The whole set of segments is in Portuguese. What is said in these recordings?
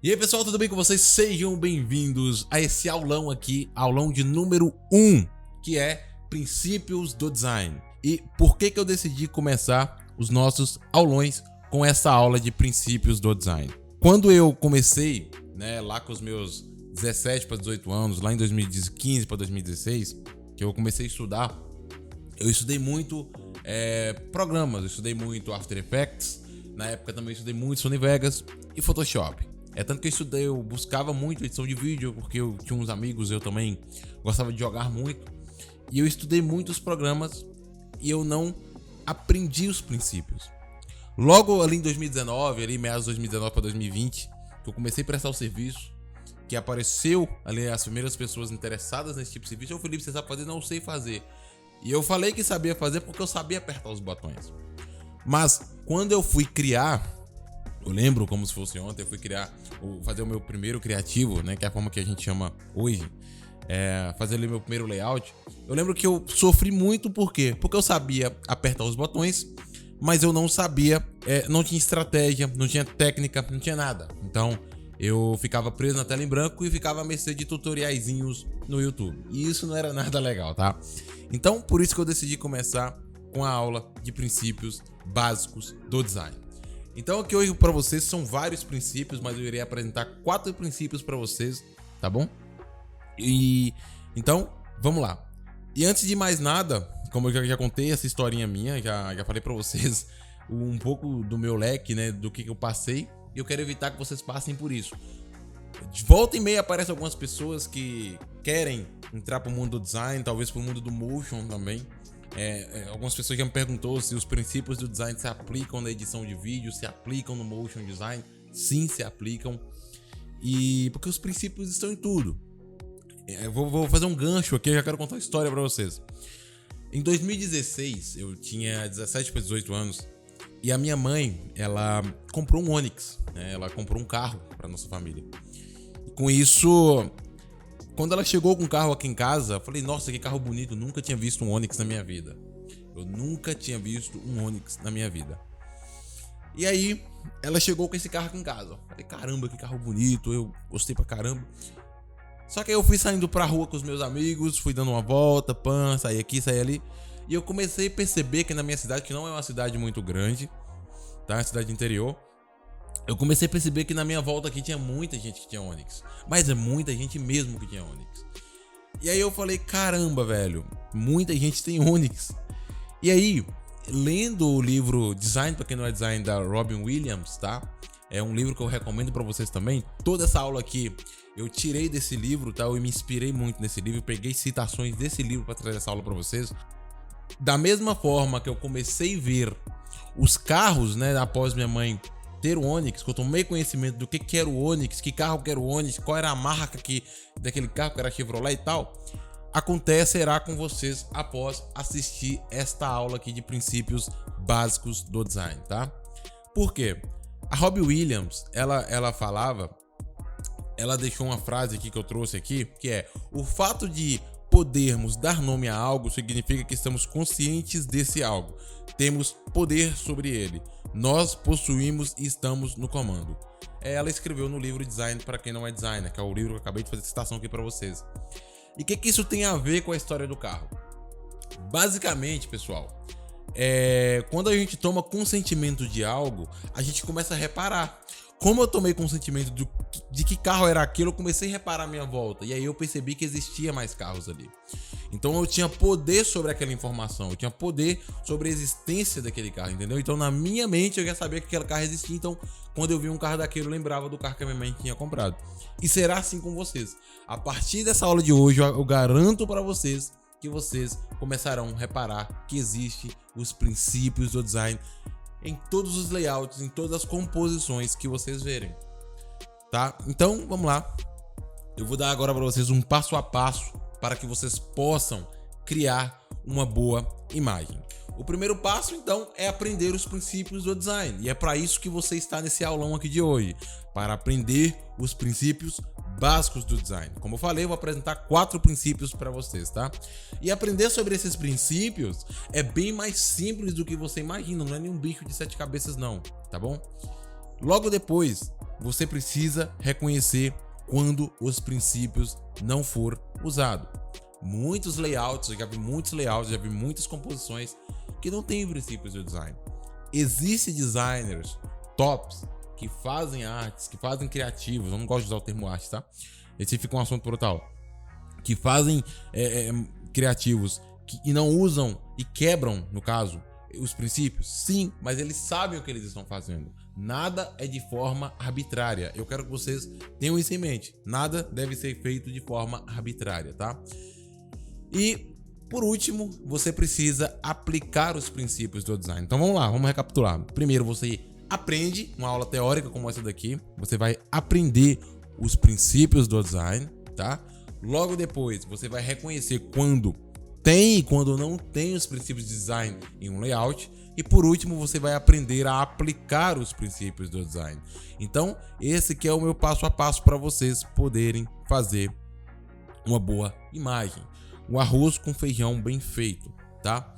E aí pessoal, tudo bem com vocês? Sejam bem-vindos a esse aulão aqui, aulão de número 1, que é Princípios do Design. E por que eu decidi começar os nossos aulões com essa aula de Princípios do Design? Quando eu comecei, lá com os meus 17 para 18 anos, lá em 2015 para 2016, que eu comecei a estudar, eu estudei muito programas, eu estudei muito After Effects, na época também estudei muito Sony Vegas e Photoshop. Tanto que eu buscava muito edição de vídeo, porque eu tinha uns amigos, eu também gostava de jogar muito. E eu estudei muitos programas e eu não aprendi os princípios. Logo ali em 2019, ali meados de 2019 para 2020, que eu comecei a prestar o serviço, que apareceu ali as primeiras pessoas interessadas nesse tipo de serviço. Felipe, você sabe fazer? Não, eu sei fazer. E eu falei que sabia fazer porque eu sabia apertar os botões. Mas quando eu fui criar, eu lembro como se fosse ontem, eu fui fazer o meu primeiro criativo, que é a forma que a gente chama hoje, fazer ali meu primeiro layout. Eu lembro que eu sofri muito, por quê? Porque eu sabia apertar os botões, mas eu não sabia, não tinha estratégia, não tinha técnica, não tinha nada. Então eu ficava preso na tela em branco e ficava a mercê de tutoriaizinhos no YouTube. E isso não era nada legal, tá? Então por isso que eu decidi começar com a aula de princípios básicos do design. Então aqui hoje para vocês são vários princípios, mas eu irei apresentar 4 princípios para vocês, tá bom? E então, vamos lá. E antes de mais nada, como eu já contei essa historinha minha, já falei para vocês um pouco do meu leque, do que eu passei, e eu quero evitar que vocês passem por isso. De volta e meia aparecem algumas pessoas que querem entrar para o mundo do design, talvez para o mundo do motion também. Algumas pessoas já me perguntou se os princípios do design se aplicam na edição de vídeo, se aplicam no motion design. Sim, se aplicam. E porque os princípios estão em tudo. Vou fazer um gancho aqui, eu já quero contar uma história pra vocês. Em 2016, eu tinha 17 para 18 anos e a minha mãe, ela comprou um Onix, ela comprou um carro pra nossa família. E com isso, quando ela chegou com o carro aqui em casa, eu falei, nossa, que carro bonito, nunca tinha visto um Onix na minha vida. Eu nunca tinha visto um Onix na minha vida. E aí, ela chegou com esse carro aqui em casa. Eu falei, caramba, que carro bonito, eu gostei pra caramba. Só que aí eu fui saindo pra rua com os meus amigos, fui dando uma volta, saí aqui, saí ali. E eu comecei a perceber que na minha cidade, que não é uma cidade muito grande, tá? É uma cidade interior. Eu comecei a perceber que na minha volta aqui tinha muita gente que tinha Onix. Mas é muita gente mesmo que tinha Onix. E aí eu falei, caramba, velho, muita gente tem Onix. E aí, lendo o livro Design para quem não é design, da Robin Williams, tá? É um livro que eu recomendo para vocês também. Toda essa aula aqui eu tirei desse livro, tá? Eu me inspirei muito nesse livro, peguei citações desse livro para trazer essa aula para vocês. Da mesma forma que eu comecei a ver os carros, após minha mãe ter o Onix, que eu tomei conhecimento do que era o Onix, que carro que era o Onix, qual era a marca daquele carro, que era Chevrolet e tal, acontecerá com vocês após assistir esta aula aqui de princípios básicos do design, tá? Por quê? A Robin Williams, ela deixou uma frase aqui que eu trouxe aqui, que é: o fato de podermos dar nome a algo significa que estamos conscientes desse algo. Temos poder sobre ele. Nós possuímos e estamos no comando. Ela escreveu no livro Design para quem não é designer, que é o livro que eu acabei de fazer citação aqui para vocês. E o que isso tem a ver com a história do carro? Basicamente, pessoal, quando a gente toma consentimento de algo, a gente começa a reparar. Como eu tomei consentimento de que carro era aquilo, eu comecei a reparar a minha volta. E aí eu percebi que existia mais carros ali. Então eu tinha poder sobre aquela informação. Eu tinha poder sobre a existência daquele carro, entendeu? Então na minha mente eu já sabia que aquele carro existia. Então quando eu vi um carro daquele, eu lembrava do carro que a minha mãe tinha comprado. E será assim com vocês. A partir dessa aula de hoje, eu garanto para vocês que vocês começarão a reparar que existem os princípios do design em todos os layouts, em todas as composições que vocês verem, tá? Então, vamos lá. Eu vou dar agora para vocês um passo a passo para que vocês possam criar uma boa imagem. O primeiro passo, então, é aprender os princípios do design. E é para isso que você está nesse aulão aqui de hoje, para aprender os princípios básicos do design. Como eu falei, eu vou apresentar 4 princípios para vocês, tá? E aprender sobre esses princípios é bem mais simples do que você imagina, não é nenhum bicho de 7 cabeças não, tá bom? Logo depois você precisa reconhecer quando os princípios não for usado. Muitos layouts, eu já vi muitos layouts, já vi muitas composições que não têm princípios de design. Existem designers tops que fazem artes, que fazem criativos, eu não gosto de usar o termo arte, tá? Esse fica um assunto por tal. Que fazem criativos e não usam e quebram, no caso, os princípios. Sim, mas eles sabem o que eles estão fazendo. Nada é de forma arbitrária. Eu quero que vocês tenham isso em mente. Nada deve ser feito de forma arbitrária, tá? E, por último, você precisa aplicar os princípios do design. Então vamos lá, vamos recapitular. Primeiro você aprende uma aula teórica como essa daqui. Você vai aprender os princípios do design, tá? Logo depois você vai reconhecer quando tem e quando não tem os princípios de design em um layout. E por último, você vai aprender a aplicar os princípios do design. Então, esse que é o meu passo a passo para vocês poderem fazer uma boa imagem. Um arroz com feijão bem feito, tá?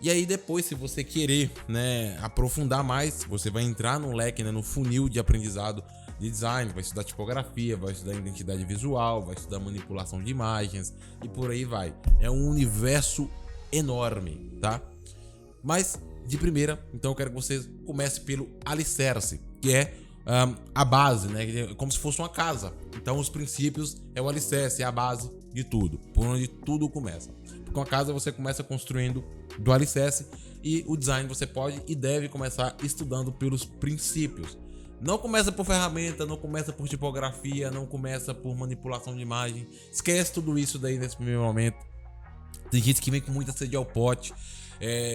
E aí depois, se você querer, né, aprofundar mais, você vai entrar no leque, né, no funil de aprendizado de design, vai estudar tipografia, vai estudar identidade visual, vai estudar manipulação de imagens e por aí vai. É um universo enorme, tá? Mas de primeira, então eu quero que vocês comecem pelo alicerce, que é a base, né? Como se fosse uma casa. Então os princípios é o alicerce, é a base de tudo, por onde tudo começa. Com a casa você começa construindo do alicerce e o design você pode e deve começar estudando pelos princípios. Não começa por ferramenta, não começa por tipografia, não começa por manipulação de imagem. Esquece tudo isso daí nesse primeiro momento. Tem gente que vem com muita sede ao pote.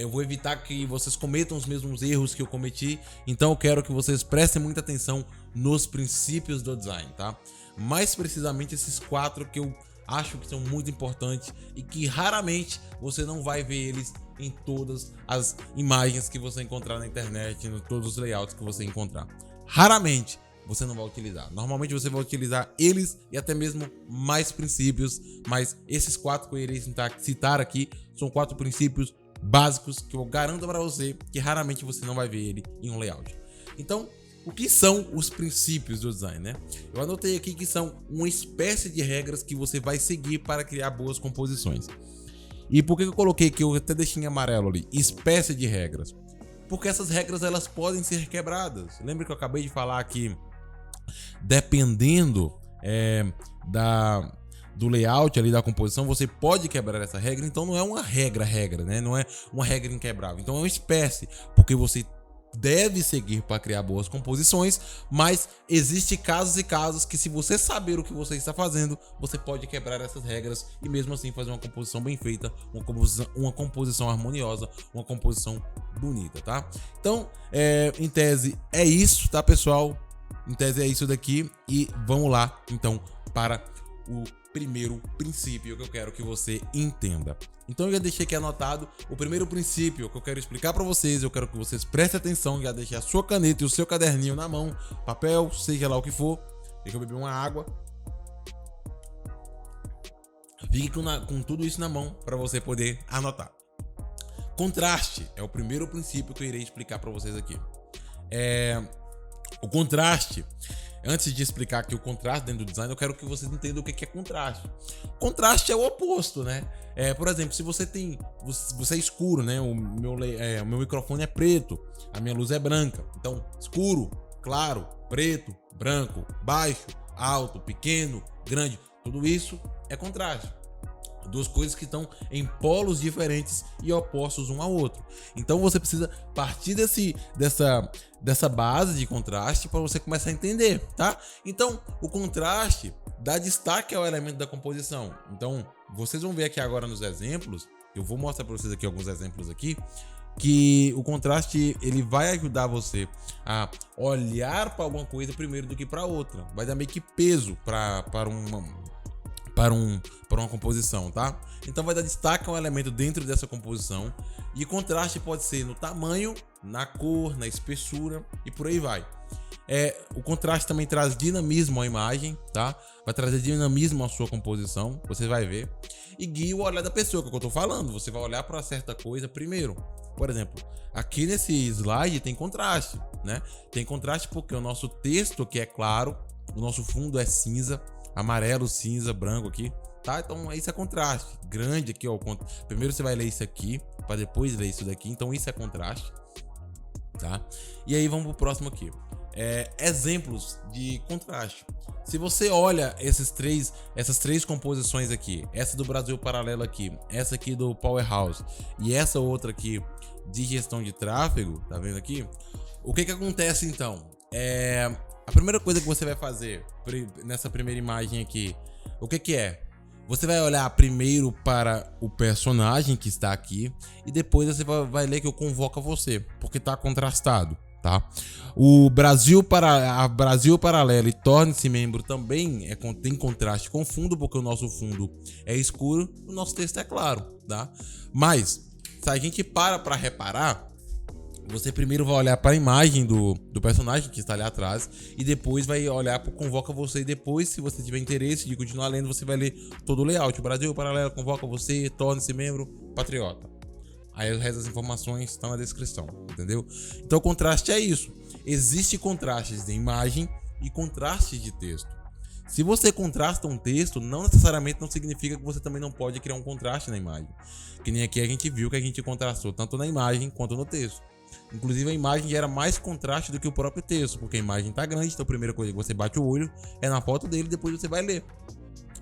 Eu vou evitar que vocês cometam os mesmos erros que eu cometi. Então eu quero que vocês prestem muita atenção nos princípios do design, tá? Mais precisamente esses 4 que eu acho que são muito importantes e que raramente você não vai ver eles em todas as imagens que você encontrar na internet, em todos os layouts que você encontrar. Raramente você não vai utilizar. Normalmente você vai utilizar eles e até mesmo mais princípios, mas esses 4 que eu irei citar aqui são 4 princípios básicos que eu garanto para você que raramente você não vai ver ele em um layout. Então, o que são os princípios do design, né? Eu anotei aqui que são uma espécie de regras que você vai seguir para criar boas composições. E por que eu coloquei aqui, eu até deixei em amarelo ali, espécie de regras? Porque essas regras elas podem ser quebradas. Lembra que eu acabei de falar que dependendo do layout ali da composição, você pode quebrar essa regra. Então não é uma regra, né? Não é uma regra inquebrável. Então é uma espécie, porque você deve seguir para criar boas composições, mas existe casos e casos que se você saber o que você está fazendo, você pode quebrar essas regras e mesmo assim fazer uma composição bem feita, uma composição harmoniosa, uma composição bonita, tá? Então, em tese é isso, tá, pessoal? Em tese é isso daqui e vamos lá, então, para o primeiro princípio que eu quero que você entenda. Então eu já deixei aqui anotado o primeiro princípio que eu quero explicar para vocês. Eu quero que vocês prestem atenção, já deixei a sua caneta e o seu caderninho na mão, papel, seja lá o que for. Deixa eu beber uma água. Fique com tudo isso na mão para você poder anotar. Contraste é o primeiro princípio que eu irei explicar para vocês aqui. O contraste. Antes de explicar aqui o contraste dentro do design, eu quero que vocês entendam o que é contraste. Contraste é o oposto, né? Por exemplo, se você é escuro, né? O meu microfone é preto, a minha luz é branca. Então, escuro, claro, preto, branco, baixo, alto, pequeno, grande, tudo isso é contraste. Duas coisas que estão em polos diferentes e opostos um ao outro. Então você precisa partir dessa base de contraste para você começar a entender, tá? Então o contraste dá destaque ao elemento da composição. Então vocês vão ver aqui agora nos exemplos, eu vou mostrar para vocês aqui alguns exemplos aqui, que o contraste ele vai ajudar você a olhar para alguma coisa primeiro do que para outra. Vai dar meio que peso para uma composição, tá? Então vai dar destaque a um elemento dentro dessa composição e contraste pode ser no tamanho, na cor, na espessura e por aí vai. O contraste também traz dinamismo à imagem, tá? Vai trazer dinamismo à sua composição, você vai ver. E guia o olhar da pessoa, que é o que eu tô falando. Você vai olhar para certa coisa primeiro. Por exemplo, aqui nesse slide tem contraste, né? Tem contraste porque o nosso texto aqui é claro, o nosso fundo é cinza, amarelo, cinza, branco aqui, tá? Então isso é contraste. Grande aqui, ó. Primeiro você vai ler isso aqui, para depois ler isso daqui. Então isso é contraste, tá? E aí vamos pro próximo aqui. Exemplos de contraste. Se você olha essas três composições aqui, essa do Brasil Paralelo aqui, essa aqui do Powerhouse e essa outra aqui de gestão de tráfego, tá vendo aqui? O que acontece então? A primeira coisa que você vai fazer nessa primeira imagem aqui, o que é? Você vai olhar primeiro para o personagem que está aqui e depois você vai ler que eu convoco você, porque está contrastado, tá? O Brasil Paralelo e Torne-se Membro também tem contraste com fundo, porque o nosso fundo é escuro, o nosso texto é claro, tá? Mas se a gente para reparar, você primeiro vai olhar para a imagem do personagem que está ali atrás e depois vai olhar para o Convoca Você, e depois, se você tiver interesse de continuar lendo, você vai ler todo o layout. O Brasil Paralelo, Convoca Você, Torne-se Membro, Patriota. Aí o resto das informações estão na descrição, entendeu? Então o contraste é isso. Existe contrastes de imagem e contrastes de texto. Se você contrasta um texto, não necessariamente não significa que você também não pode criar um contraste na imagem. Que nem aqui a gente viu que a gente contrastou tanto na imagem quanto no texto. Inclusive a imagem gera mais contraste do que o próprio texto, porque a imagem tá grande, então a primeira coisa que você bate o olho é na foto dele, depois você vai ler.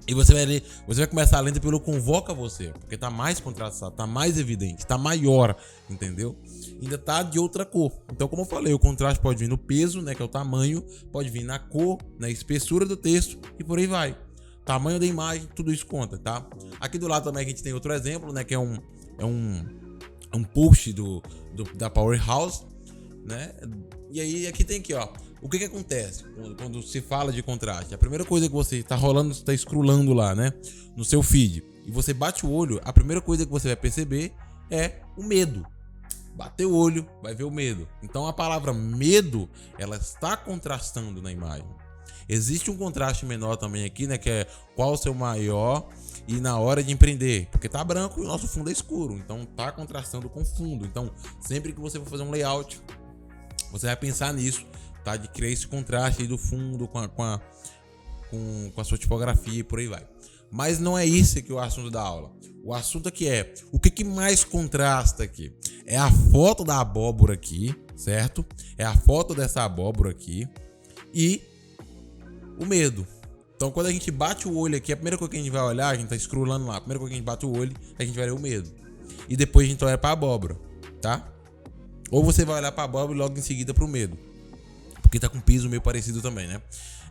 E você vai ler, você vai começar a ler pelo Convoca Você, porque tá mais contrastado, tá mais evidente, tá maior, entendeu? Ainda tá de outra cor. Então, como eu falei, o contraste pode vir no peso, né, que é o tamanho, pode vir na cor, na espessura do texto e por aí vai. Tamanho da imagem, tudo isso conta, tá? Aqui do lado também a gente tem outro exemplo, né, que é um post da Powerhouse, né? E aí aqui tem aqui, ó. O que acontece quando se fala de contraste? A primeira coisa que você tá rolando, você tá scrollando lá, né, no seu feed, e você bate o olho, a primeira coisa que você vai perceber é o medo. Bateu o olho, vai ver o medo. Então a palavra medo, ela está contrastando na imagem. Existe um contraste menor também aqui, né, que é qual o seu maior e na hora de empreender, porque tá branco e o nosso fundo é escuro, então tá contrastando com o fundo. Então sempre que você for fazer um layout, você vai pensar nisso, tá? De criar esse contraste aí do fundo com a sua tipografia e por aí vai. Mas não é isso que é o assunto da aula. O assunto aqui é o que mais contrasta aqui. É a foto da abóbora aqui, certo? É a foto dessa abóbora aqui e o medo. Então quando a gente bate o olho aqui, a primeira coisa que a gente vai olhar, a gente tá scrollando lá, a primeira coisa que a gente bate o olho, a gente vai ver o medo. E depois a gente olha pra abóbora, tá? Ou você vai olhar pra abóbora e logo em seguida pro medo, porque tá com piso meio parecido também, né?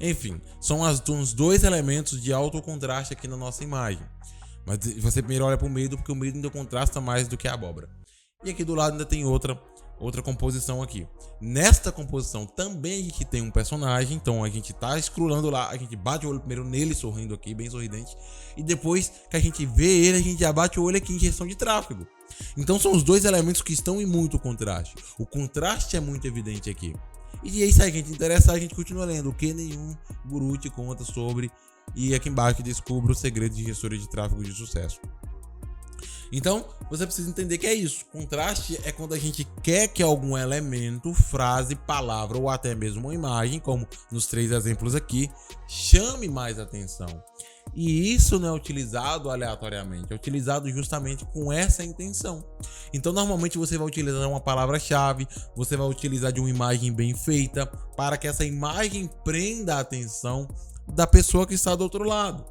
Enfim, são os dois elementos de alto contraste aqui na nossa imagem. Mas você primeiro olha pro medo, porque o medo ainda contrasta mais do que a abóbora. E aqui do lado ainda tem outra composição aqui. Nesta composição também a gente tem um personagem, então a gente tá scrollando lá, a gente bate o olho primeiro nele sorrindo aqui, bem sorridente, e depois que a gente vê ele, a gente já bate o olho aqui em gestão de tráfego. Então são os dois elementos que estão em muito contraste. O contraste é muito evidente aqui. E aí, se a gente interessar, a gente continua lendo o que nenhum guru te conta sobre, e aqui embaixo descubra os segredos de gestores de tráfego de sucesso. Então, você precisa entender que é isso. Contraste é quando a gente quer que algum elemento, frase, palavra ou até mesmo uma imagem, como nos 3 exemplos aqui, chame mais atenção. E isso não é utilizado aleatoriamente, é utilizado justamente com essa intenção. Então, normalmente você vai utilizar uma palavra-chave, você vai utilizar de uma imagem bem feita, para que essa imagem prenda a atenção da pessoa que está do outro lado,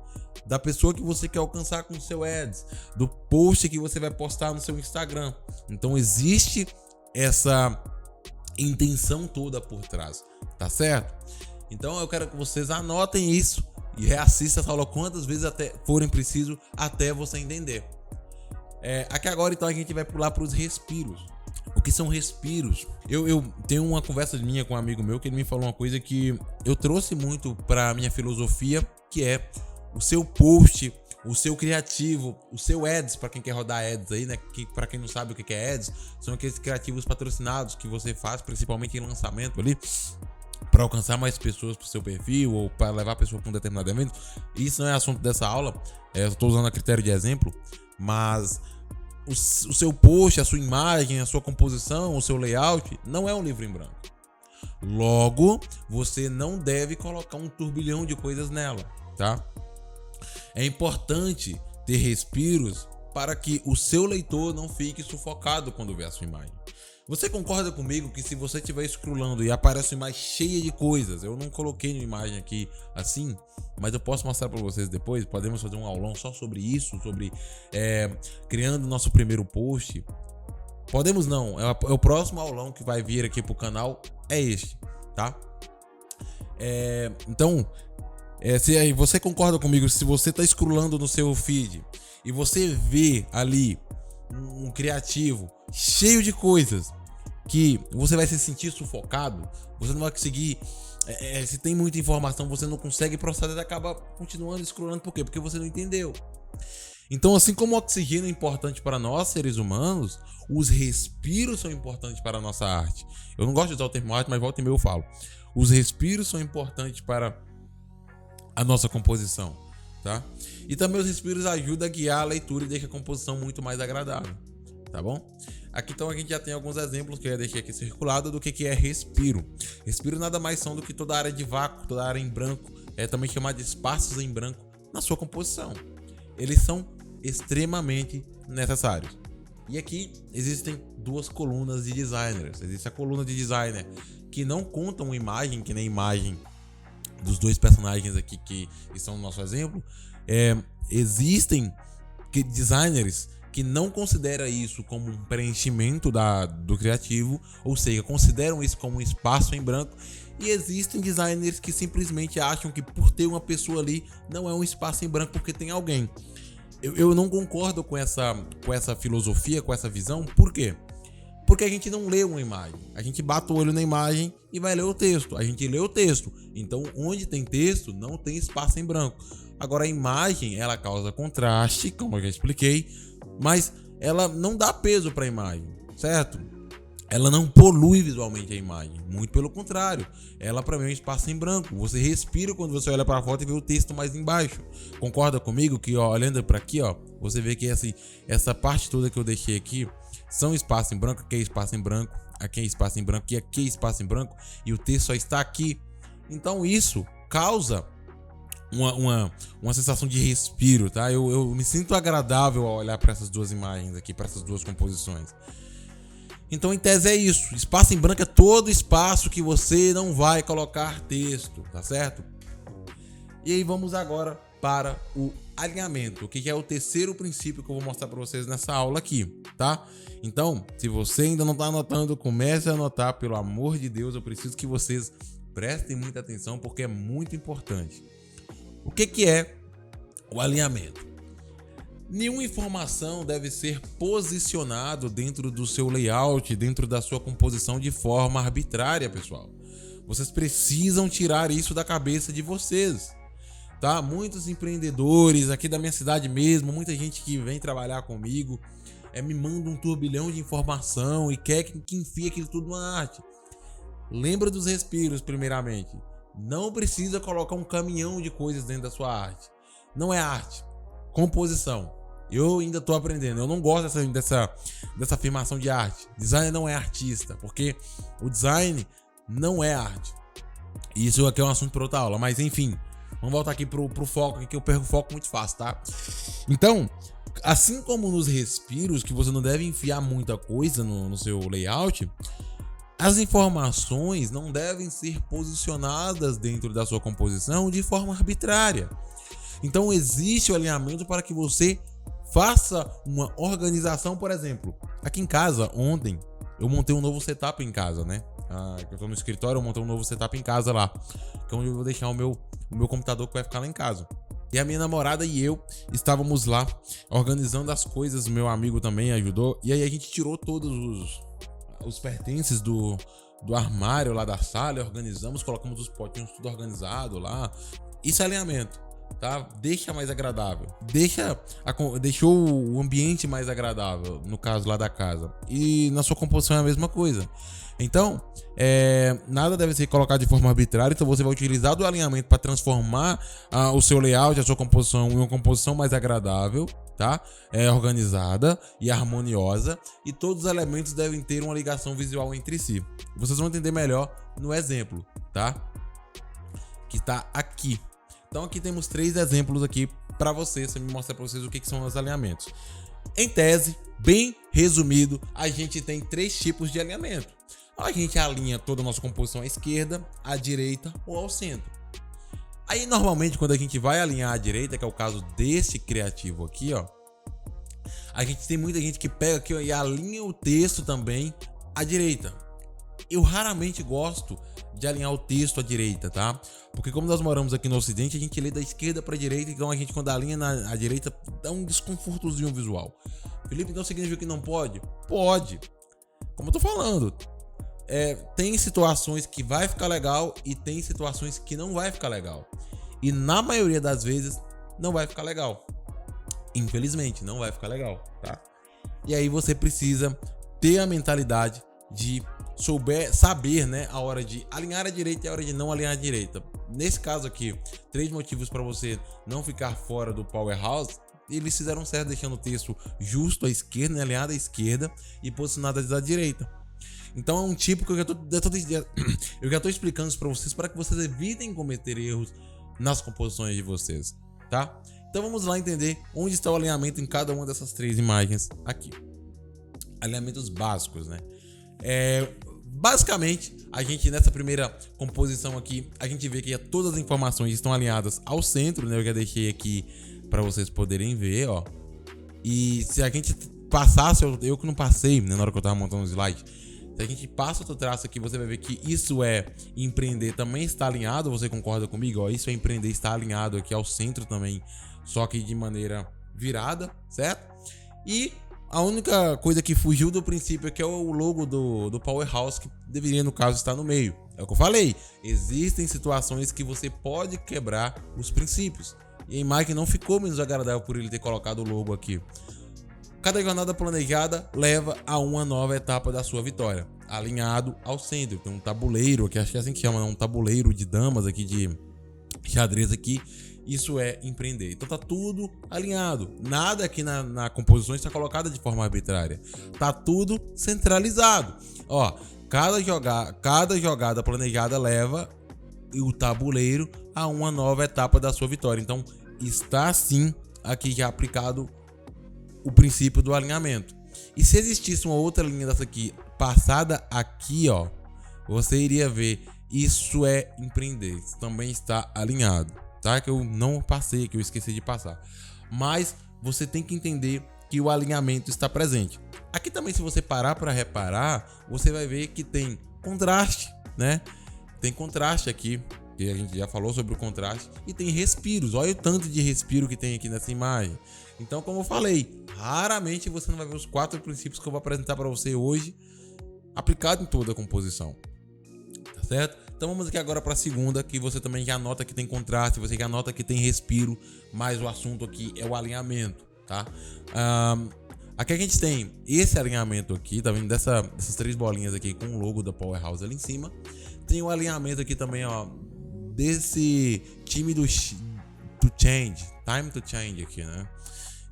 da pessoa que você quer alcançar com o seu ads, do post que você vai postar no seu Instagram. Então existe essa intenção toda por trás, tá certo? Então eu quero que vocês anotem isso e reassistam essa aula quantas vezes até forem preciso, até você entender. Aqui agora então a gente vai pular para os respiros. O que são respiros? Eu tenho uma conversa minha com um amigo meu que ele me falou uma coisa que eu trouxe muito para minha filosofia, que é o seu post, o seu criativo, o seu ads, para quem quer rodar ads aí, né? Para quem não sabe o que é ads, são aqueles criativos patrocinados que você faz, principalmente em lançamento ali. para alcançar mais pessoas para o seu perfil ou para levar a pessoa para um determinado evento. Isso não é assunto dessa aula, eu estou usando a critério de exemplo, mas o seu post, a sua imagem, a sua composição, o seu layout não é um livro em branco. Logo, você não deve colocar um turbilhão de coisas nela, tá? É importante ter respiros para que o seu leitor não fique sufocado quando vê a sua imagem. Você concorda comigo que se você estiver scrollando e aparece uma imagem cheia de coisas, eu não coloquei uma imagem aqui assim, mas eu posso mostrar para vocês depois, podemos fazer um aulão só sobre isso, sobre criando nosso primeiro post. Podemos não, é o próximo aulão que vai vir aqui pro canal, é este, tá? Então, se você concorda comigo, se você tá scrollando no seu feed e você vê ali um criativo cheio de coisas que você vai se sentir sufocado, você não vai conseguir, se tem muita informação, você não consegue processar e acaba continuando scrollando. Por quê? Porque você não entendeu. Então, assim como o oxigênio é importante para nós, seres humanos, os respiros são importantes para a nossa arte. Eu não gosto de usar o termo arte, mas volta e meia eu falo. Os respiros são importantes para a nossa composição, tá? E também os respiros ajudam a guiar a leitura e deixa a composição muito mais agradável, tá bom? Aqui então a gente já tem alguns exemplos que eu deixei aqui circulado do que é respiro. Respiro nada mais são do que toda a área de vácuo, toda a área em branco, é também chamado de espaços em branco na sua composição. Eles são extremamente necessários. E aqui existem duas colunas de designers. Existe a coluna de designer que não conta uma imagem, que nem a imagem dos dois personagens aqui que estão no nosso exemplo. Existem designers que não consideram isso como um preenchimento do criativo, ou seja, consideram isso como um espaço em branco. E existem designers que simplesmente acham que por ter uma pessoa ali não é um espaço em branco porque tem alguém. Eu não concordo com essa filosofia, com essa visão. Por quê? Porque a gente não lê uma imagem. A gente bate o olho na imagem e vai ler o texto. A gente lê o texto. Então, onde tem texto, não tem espaço em branco. Agora, a imagem, ela causa contraste, como eu já expliquei, mas ela não dá peso para a imagem, certo? Ela não polui visualmente a imagem, muito pelo contrário, ela para mim é um espaço em branco. Você respira quando você olha para a foto e vê o texto mais embaixo. Concorda comigo que, ó, olhando para aqui, ó, você vê que essa parte toda que eu deixei aqui são espaço em branco, aqui é espaço em branco, aqui é espaço em branco e aqui é espaço em branco, e o texto só está aqui. Então isso causa uma sensação de respiro, tá? Eu me sinto agradável ao olhar para essas duas imagens aqui, para essas duas composições. Então, em tese, é isso. Espaço em branco é todo espaço que você não vai colocar texto, tá certo? E aí, vamos agora para o alinhamento, que é o terceiro princípio que eu vou mostrar para vocês nessa aula aqui, tá? Então, se você ainda não está anotando, comece a anotar, pelo amor de Deus. Eu preciso que vocês prestem muita atenção, porque é muito importante. O que é o alinhamento? Nenhuma informação deve ser posicionado dentro do seu layout, dentro da sua composição de forma arbitrária, pessoal. Vocês precisam tirar isso da cabeça de vocês, tá? Muitos empreendedores aqui da minha cidade mesmo, muita gente que vem trabalhar comigo, me manda um turbilhão de informação e quer que enfie aquilo tudo na arte. Lembra dos respiros, primeiramente. Não precisa colocar um caminhão de coisas dentro da sua arte. Não é arte. Composição. Eu ainda tô aprendendo. Eu não gosto dessa afirmação de arte. Design não é artista, porque o design não é arte. Isso aqui é um assunto para outra aula, mas enfim. Vamos voltar aqui pro foco, que eu perco o foco muito fácil, tá? Então, assim como nos respiros, que você não deve enfiar muita coisa no seu layout, as informações não devem ser posicionadas dentro da sua composição de forma arbitrária. Então existe o alinhamento para que você faça uma organização. Por exemplo, aqui em casa, ontem, eu montei um novo setup em casa, né? Eu tô no escritório, eu montei um novo setup em casa lá, que é onde eu vou deixar o meu computador que vai ficar lá em casa. E a minha namorada e eu estávamos lá organizando as coisas, meu amigo também ajudou, e aí a gente tirou todos os pertences do armário lá da sala, organizamos, colocamos os potinhos tudo organizado lá. Isso é alinhamento. tá? Deixa mais agradável. Deixou o ambiente mais agradável, no caso lá da casa. E na sua composição é a mesma coisa. Então, nada deve ser colocado de forma arbitrária. Então você vai utilizar do alinhamento para transformar o seu layout, a sua composição em uma composição mais agradável, tá? Organizada e harmoniosa. E todos os elementos devem ter uma ligação visual entre si. Vocês vão entender melhor no exemplo, tá? Que tá aqui. Então aqui temos 3 exemplos aqui para vocês, me mostrar para vocês o que são os alinhamentos. Em tese, bem resumido, a gente tem 3 tipos de alinhamento. A gente alinha toda a nossa composição à esquerda, à direita ou ao centro. Aí normalmente quando a gente vai alinhar à direita, que é o caso desse criativo aqui, ó, a gente tem muita gente que pega aqui, ó, e alinha o texto também à direita. Eu raramente gosto de alinhar o texto à direita, tá? Porque como nós moramos aqui no Ocidente, a gente lê da esquerda para a direita, então a gente quando alinha à direita dá um desconfortozinho visual. Felipe, então significa que não pode? Pode. Como eu tô falando, tem situações que vai ficar legal e tem situações que não vai ficar legal. E na maioria das vezes não vai ficar legal. Infelizmente, não vai ficar legal, tá? E aí você precisa ter a mentalidade de saber, né, a hora de alinhar à direita e a hora de não alinhar à direita. Nesse caso aqui, 3 motivos para você não ficar fora do Powerhouse. Eles fizeram certo deixando o texto justo à esquerda, né, alinhado à esquerda e posicionado à direita. Então é um tipo que eu já tô explicando isso para vocês, para que vocês evitem cometer erros nas composições de vocês, tá? Então vamos lá entender onde está o alinhamento em cada uma dessas 3 imagens aqui. Alinhamentos básicos, né? Basicamente, a gente nessa primeira composição aqui, a gente vê que todas as informações estão alinhadas ao centro, né? Eu já deixei aqui para vocês poderem ver, ó. E se a gente passasse, eu que não passei, né, na hora que eu tava montando o slide, se a gente passa outro traço aqui, você vai ver que isso é empreender, também está alinhado. Você concorda comigo? Ó, isso é empreender, está alinhado aqui ao centro também, só que de maneira virada, certo? E a única coisa que fugiu do princípio aqui é o logo do Powerhouse, que deveria, no caso, estar no meio. É o que eu falei. Existem situações que você pode quebrar os princípios. E a imagem não ficou menos agradável por ele ter colocado o logo aqui. Cada jornada planejada leva a uma nova etapa da sua vitória. Alinhado ao centro. Tem um tabuleiro aqui, acho que é assim que chama, né? Um tabuleiro de damas aqui, de xadrez aqui. Isso é empreender. Então tá tudo alinhado. Nada aqui na composição está colocado de forma arbitrária. Tá tudo centralizado. Ó, cada jogada planejada leva o tabuleiro a uma nova etapa da sua vitória. Então está sim aqui já aplicado o princípio do alinhamento. E se existisse uma outra linha dessa aqui passada aqui, ó, você iria ver, isso é empreender. Isso também está alinhado, tá? Que eu não passei, que eu esqueci de passar. Mas você tem que entender que o alinhamento está presente. Aqui também, se você parar para reparar, você vai ver que tem contraste, né? Tem contraste aqui, que a gente já falou sobre o contraste, e tem respiros. Olha o tanto de respiro que tem aqui nessa imagem. Então, como eu falei, raramente você não vai ver os 4 princípios que eu vou apresentar para você hoje aplicado em toda a composição, tá certo? Então vamos aqui agora para a segunda, que você também já nota que tem contraste, você já nota que tem respiro, mas o assunto aqui é o alinhamento, tá? Aqui a gente tem esse alinhamento aqui, tá vendo? Dessas 3 bolinhas aqui com o logo da Powerhouse ali em cima. Tem o alinhamento aqui também, ó, desse time do Change, Time to Change aqui, né?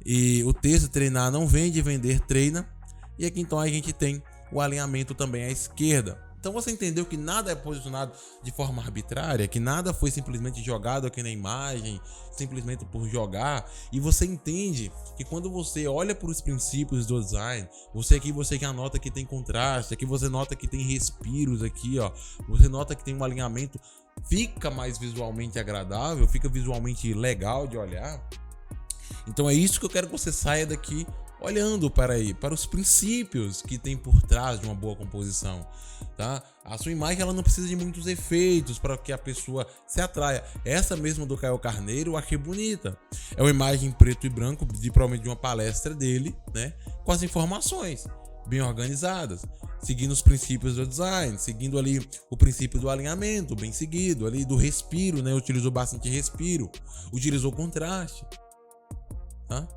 E o texto treinar não vende, vender treina. E aqui então a gente tem o alinhamento também à esquerda. Então você entendeu que nada é posicionado de forma arbitrária, que nada foi simplesmente jogado aqui na imagem, simplesmente por jogar. E você entende que quando você olha para os princípios do design, você já nota que tem contraste, aqui você nota que tem respiros aqui, ó. Você nota que tem um alinhamento, fica mais visualmente agradável, fica visualmente legal de olhar. Então é isso que eu quero que você saia daqui olhando para os princípios que tem por trás de uma boa composição, tá? A sua imagem ela não precisa de muitos efeitos para que a pessoa se atraia. Essa mesma do Caio Carneiro eu achei bonita. É uma imagem em preto e branco, provavelmente de uma palestra dele, né? Com as informações bem organizadas. seguindo os princípios do design, seguindo ali o princípio do alinhamento, bem seguido, ali do respiro, né? Utilizou bastante respiro, utilizou contraste, tá?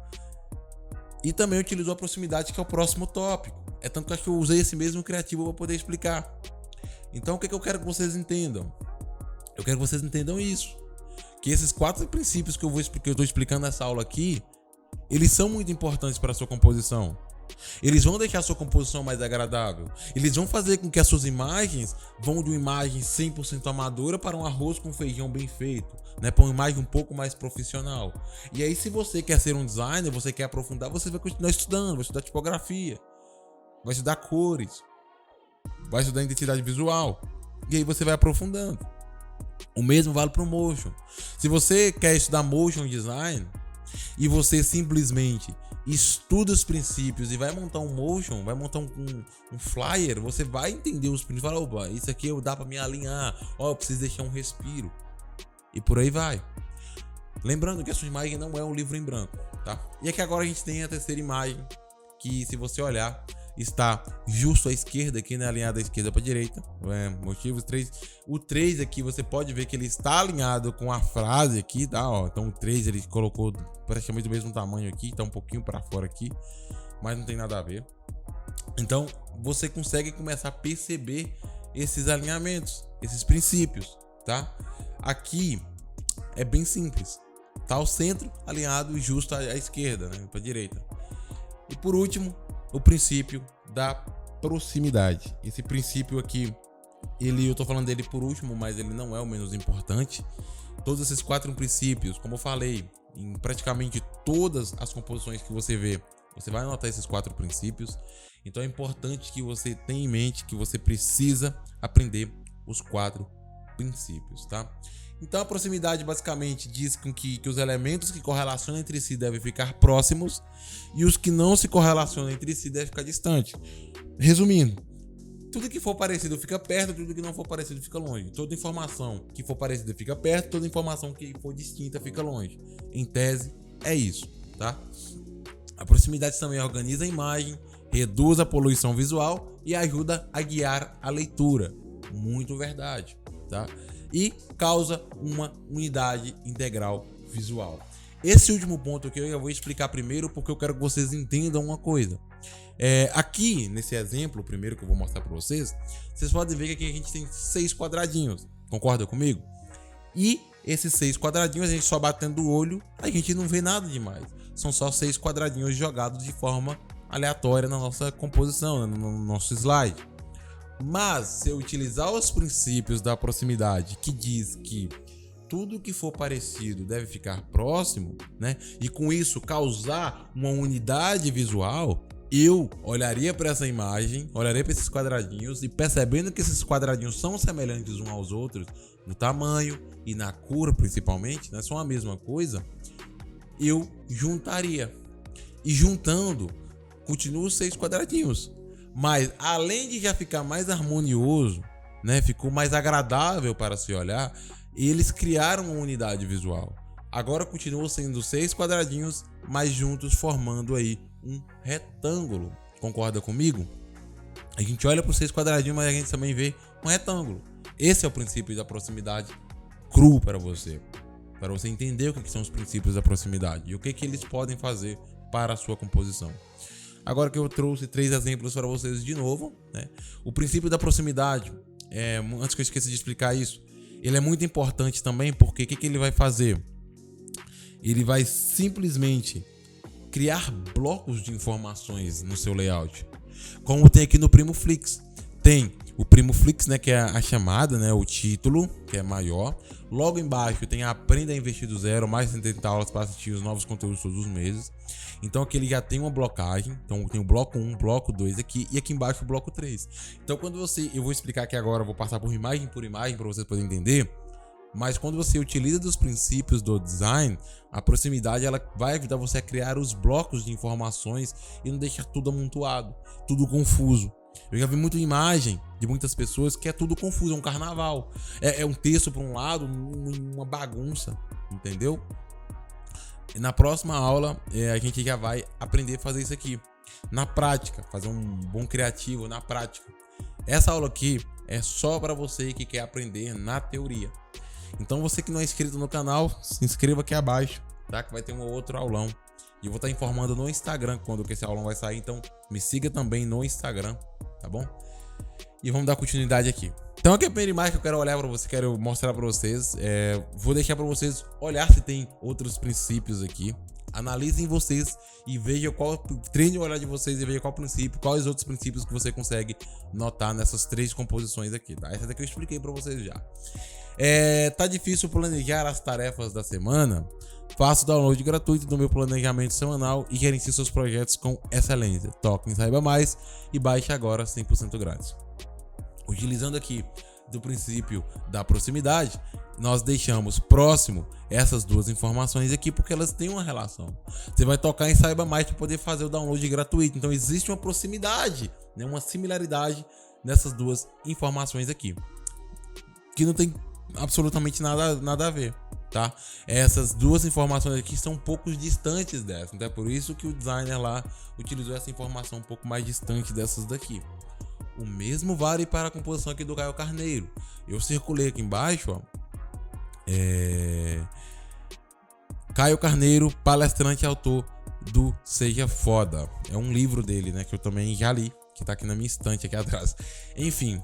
E também utilizou a proximidade, que é o próximo tópico. É tanto que eu acho que eu usei esse mesmo criativo para poder explicar. Então o que eu quero que vocês entendam? Eu quero que vocês entendam isso. Que esses 4 princípios que eu estou explicando nessa aula aqui, eles são muito importantes para a sua composição. Eles vão deixar a sua composição mais agradável. Eles vão fazer com que as suas imagens vão de uma imagem 100% amadora para um arroz com feijão bem feito, né? Para uma imagem um pouco mais profissional. E aí, se você quer ser um designer, você quer aprofundar, você vai continuar estudando, vai estudar tipografia, vai estudar cores, vai estudar identidade visual. E aí você vai aprofundando. O mesmo vale para o motion. Se você quer estudar motion design e você simplesmente estuda os princípios e vai montar um motion, vai montar um flyer, você vai entender os princípios. Fala, opa, isso aqui dá para me alinhar. Ó, eu preciso deixar um respiro. E por aí vai. Lembrando que a sua imagem não é um livro em branco, tá? E aqui agora a gente tem a terceira imagem, que se você olhar, está justo à esquerda aqui, né? Alinhado da esquerda para a direita. Motivos 3. O 3 aqui você pode ver que ele está alinhado com a frase aqui, tá? Ó, então o 3 ele colocou praticamente do mesmo tamanho aqui, tá um pouquinho para fora aqui, mas não tem nada a ver. Então você consegue começar a perceber esses alinhamentos, esses princípios, tá? Aqui é bem simples. Tá o centro alinhado e justo à esquerda, né? Para a direita. E por último, o princípio da proximidade. Esse princípio aqui, eu tô falando dele por último, mas ele não é o menos importante. Todos esses 4 princípios, como eu falei, em praticamente todas as composições que você vê, você vai anotar esses 4 princípios. Então é importante que você tenha em mente que você precisa aprender os 4 princípios, tá? Então a proximidade basicamente diz que os elementos que correlacionam entre si devem ficar próximos e os que não se correlacionam entre si devem ficar distantes. Resumindo, tudo que for parecido fica perto, tudo que não for parecido fica longe. Toda informação que for parecida fica perto, toda informação que for distinta fica longe. Em tese, é isso, tá? A proximidade também organiza a imagem, reduz a poluição visual e ajuda a guiar a leitura. Muito verdade, tá? E causa uma unidade integral visual. Esse último ponto aqui eu já vou explicar primeiro porque eu quero que vocês entendam uma coisa. Aqui, nesse exemplo, primeiro que eu vou mostrar para vocês podem ver que aqui a gente tem 6 quadradinhos. Concorda comigo? E esses 6 quadradinhos, a gente só batendo o olho, a gente não vê nada demais. São só 6 quadradinhos jogados de forma aleatória na nossa composição, no nosso slide. Mas se eu utilizar os princípios da proximidade, que diz que tudo que for parecido deve ficar próximo, né? E com isso causar uma unidade visual, eu olharia para essa imagem, olharia para esses quadradinhos e percebendo que esses quadradinhos são semelhantes uns aos outros no tamanho e na cor principalmente, né? São a mesma coisa, eu juntaria. E juntando, continuam os 6 quadradinhos. Mas além de já ficar mais harmonioso, né, ficou mais agradável para se olhar, eles criaram uma unidade visual. Agora continuam sendo 6 quadradinhos, mas juntos formando aí um retângulo. Concorda comigo? A gente olha para os 6 quadradinhos, mas a gente também vê um retângulo. Esse é o princípio da proximidade cru para você entender o que são os princípios da proximidade e o que eles podem fazer para a sua composição. Agora que eu trouxe 3 exemplos para vocês de novo, né? O princípio da proximidade, antes que eu esqueça de explicar isso, ele é muito importante também porque o que ele vai fazer? Ele vai simplesmente criar blocos de informações no seu layout, como tem aqui no PrimoFlix. Tem o PrimoFlix, né, que é a chamada, né, o título, que é maior. Logo embaixo tem Aprenda a Investir do Zero, mais de 70 aulas para assistir os novos conteúdos todos os meses. Então aqui ele já tem uma blocagem. Então tem o bloco 1, bloco 2 aqui e aqui embaixo o bloco 3. Então eu vou explicar aqui agora, vou passar por imagem para vocês poderem entender. Mas quando você utiliza dos princípios do design, a proximidade ela vai ajudar você a criar os blocos de informações e não deixar tudo amontoado, tudo confuso. Eu já vi muita imagem de muitas pessoas que é tudo confuso, é um carnaval. É um texto para um lado, uma bagunça, entendeu? E na próxima aula a gente já vai aprender a fazer isso aqui. Na prática, fazer um bom criativo na prática. Essa aula aqui é só para você que quer aprender na teoria. Então você que não é inscrito no canal, se inscreva aqui abaixo, tá? Que vai ter um outro aulão. E eu vou estar informando no Instagram quando que esse aulão vai sair, então me siga também no Instagram, tá bom? E vamos dar continuidade aqui. Então aqui é a primeira imagem que eu quero olhar para você, quero mostrar para vocês. Vou deixar para vocês olhar se tem outros princípios aqui. Analisem vocês e vejam treine o olhar de vocês e vejam qual princípio, quais outros princípios que você consegue notar nessas 3 composições aqui, tá? Essa daqui eu expliquei para vocês já. Tá difícil planejar as tarefas da semana? Faça o download gratuito do meu planejamento semanal e gerencie seus projetos com excelência. Toque em Saiba Mais e baixe agora 100% grátis. Utilizando aqui do princípio da proximidade, nós deixamos próximo essas 2 informações aqui porque elas têm uma relação. Você vai tocar em Saiba Mais para poder fazer o download gratuito. Então existe uma proximidade, né, uma similaridade nessas 2 informações aqui, que não tem absolutamente nada a ver, tá? Essas 2 informações aqui são um pouco distantes dessas, então é por isso que o designer lá utilizou essa informação um pouco mais distante dessas daqui. O mesmo vale para a composição aqui do Caio Carneiro. Eu circulei aqui embaixo, ó. Caio Carneiro, palestrante e autor do Seja Foda. É um livro dele, né, que eu também já li, que tá aqui na minha estante aqui atrás. Enfim,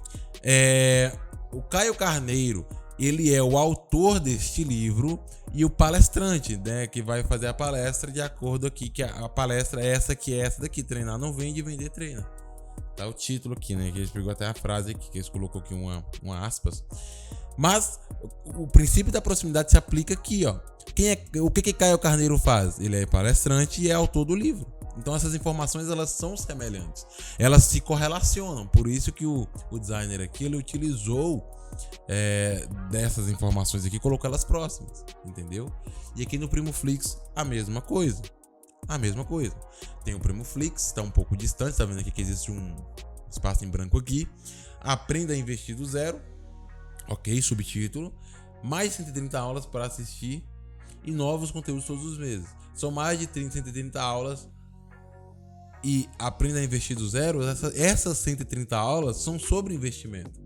o Caio Carneiro, ele é o autor deste livro e o palestrante, né, que vai fazer a palestra de acordo aqui, que a palestra é essa daqui, treinar não vende, vender treina. Tá o título aqui, né, que eles pegou até a frase aqui, que eles colocou aqui uma aspas. Mas o princípio da proximidade se aplica aqui, ó. O que Caio Carneiro faz? Ele é palestrante e é autor do livro. Então essas informações, elas são semelhantes, elas se correlacionam. Por isso que o designer aqui, ele utilizou dessas informações aqui, colocou elas próximas, entendeu? E aqui no PrimoFlix a mesma coisa. Tem o PrimoFlix, está um pouco distante, tá vendo aqui que existe um espaço em branco aqui. Aprenda a investir do zero, ok, subtítulo. Mais 130 aulas para assistir e novos conteúdos todos os meses. São mais de 130 aulas e aprenda a investir do zero. Essas 130 aulas são sobre investimento.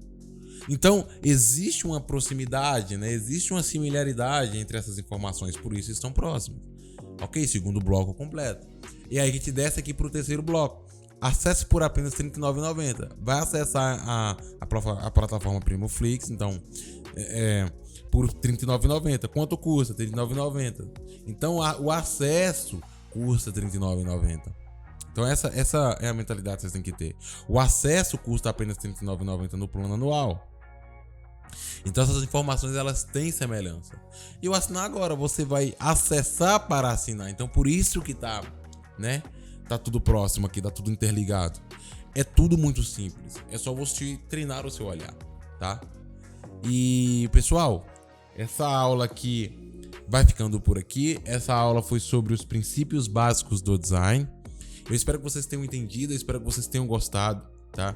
Então, existe uma proximidade, né? Existe uma similaridade entre essas informações, por isso estão próximas. Ok? Segundo bloco completo. E aí a gente desce aqui para o terceiro bloco. Acesse por apenas R$ 39,90. Vai acessar a plataforma PrimoFlix, então, por R$ 39,90. Quanto custa? R$ 39,90. Então, o acesso custa R$ 39,90. Então, essa é a mentalidade que vocês têm que ter. O acesso custa apenas R$ 39,90 no plano anual. Então essas informações, elas têm semelhança. E o assinar agora, você vai acessar para assinar. Então por isso que tá tudo próximo aqui, tá tudo interligado. É tudo muito simples. É só você treinar o seu olhar, tá? E pessoal, essa aula aqui vai ficando por aqui. Essa aula foi sobre os princípios básicos do design. Eu espero que vocês tenham entendido, eu espero que vocês tenham gostado, tá?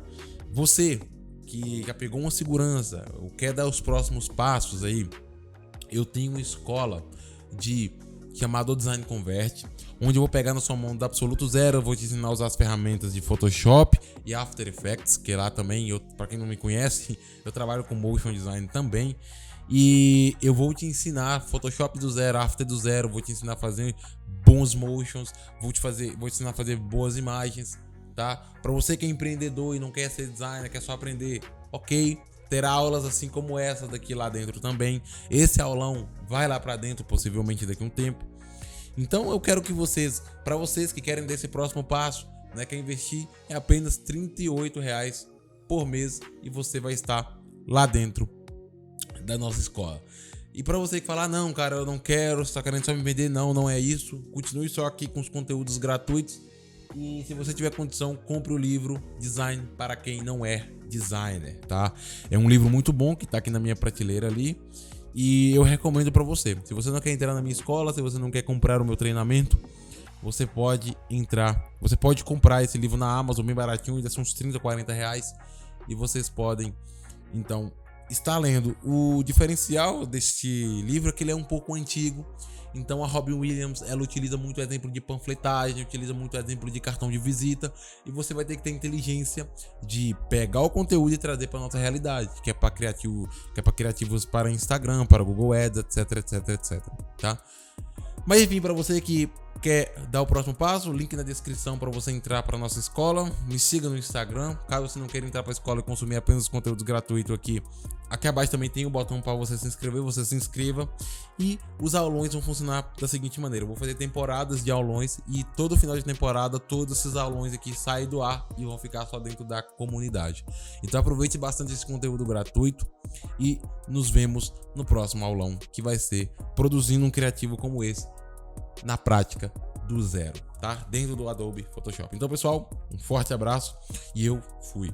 Você que já pegou uma segurança, ou quer dar os próximos passos aí, eu tenho uma escola chamada Design Converte, onde eu vou pegar na sua mão do absoluto zero. Eu vou te ensinar a usar as ferramentas de Photoshop e After Effects, que lá também, para quem não me conhece, eu trabalho com Motion Design também. E eu vou te ensinar Photoshop do zero, After do zero, vou te ensinar a fazer bons motions, vou te ensinar a fazer boas imagens, tá? Para você que é empreendedor e não quer ser designer, quer só aprender, ok? Terá aulas assim como essa daqui lá dentro também. Esse aulão vai lá para dentro, possivelmente daqui a um tempo. Então eu quero que para vocês que querem dar esse próximo passo, né, quer investir, é apenas R$ 38,00 por mês e você vai estar lá dentro da nossa escola. E para você que falar, não, cara, eu não quero, você tá querendo só me vender, não é isso. Continue só aqui com os conteúdos gratuitos. E se você tiver condição, compre o livro Design para quem não é designer, tá? É um livro muito bom que tá aqui na minha prateleira ali. E eu recomendo para você. Se você não quer entrar na minha escola, se você não quer comprar o meu treinamento, você pode comprar esse livro na Amazon bem baratinho, ainda são uns 30, 40 reais. E vocês podem, então, estar lendo. O diferencial deste livro é que ele é um pouco antigo. Então a Robin Williams, ela utiliza muito exemplo de panfletagem, utiliza muito exemplo de cartão de visita, e você vai ter que ter inteligência de pegar o conteúdo e trazer para nossa realidade, que é para criativos para Instagram, para Google Ads, etc, tá? Mas enfim, para você que quer dar o próximo passo, link na descrição para você entrar para nossa escola. Me siga no Instagram. Caso você não queira entrar para a escola e consumir apenas os conteúdos gratuitos aqui abaixo também tem o botão para você se inscrever. Você se inscreva. E os aulões vão funcionar da seguinte maneira: eu vou fazer temporadas de aulões e todo final de temporada todos esses aulões aqui saem do ar e vão ficar só dentro da comunidade. Então aproveite bastante esse conteúdo gratuito e nos vemos no próximo aulão, que vai ser produzindo um criativo como esse na prática do zero, tá? Dentro do Adobe Photoshop. Então, pessoal, um forte abraço e eu fui.